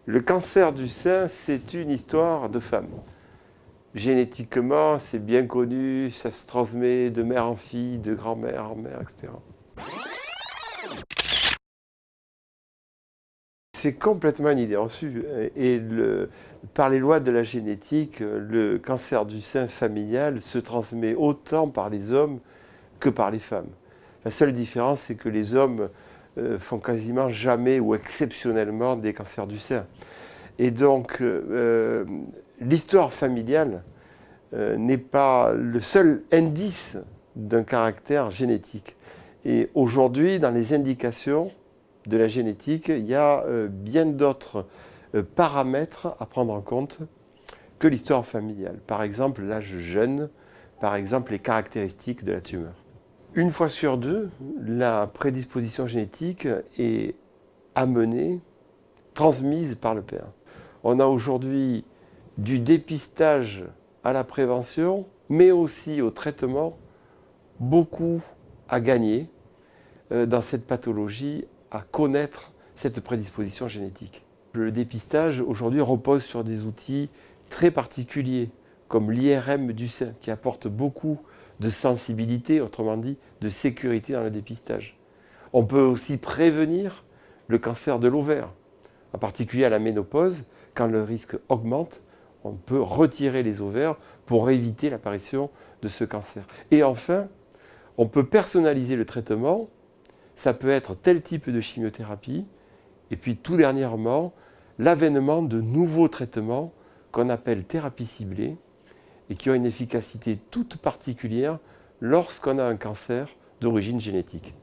Le cancer du sein, c'est une histoire de femme. Génétiquement, c'est bien connu, ça se transmet de mère en fille, de grand-mère en mère, etc. C'est complètement une idée reçue. Par les lois de la génétique, le cancer du sein familial se transmet autant par les hommes que par les femmes. La seule différence, c'est que les hommes font quasiment jamais ou exceptionnellement des cancers du sein. Et donc, l'histoire familiale n'est pas le seul indice d'un caractère génétique. Et aujourd'hui, dans les indications de la génétique, il y a bien d'autres paramètres à prendre en compte que l'histoire familiale. Par exemple, l'âge jeune, par exemple, les caractéristiques de la tumeur. Une fois sur deux, la prédisposition génétique est amenée, transmise par le père. On a aujourd'hui du dépistage à la prévention, mais aussi au traitement, beaucoup à gagner dans cette pathologie, à connaître cette prédisposition génétique. Le dépistage aujourd'hui repose sur des outils très particuliers, comme l'IRM du sein, qui apporte beaucoup de sensibilité, autrement dit, de sécurité dans le dépistage. On peut aussi prévenir le cancer de l'ovaire, en particulier à la ménopause, quand le risque augmente, on peut retirer les ovaires pour éviter l'apparition de ce cancer. Et enfin, on peut personnaliser le traitement, ça peut être tel type de chimiothérapie, et puis tout dernièrement, l'avènement de nouveaux traitements qu'on appelle thérapies ciblées et qui ont une efficacité toute particulière lorsqu'on a un cancer d'origine génétique.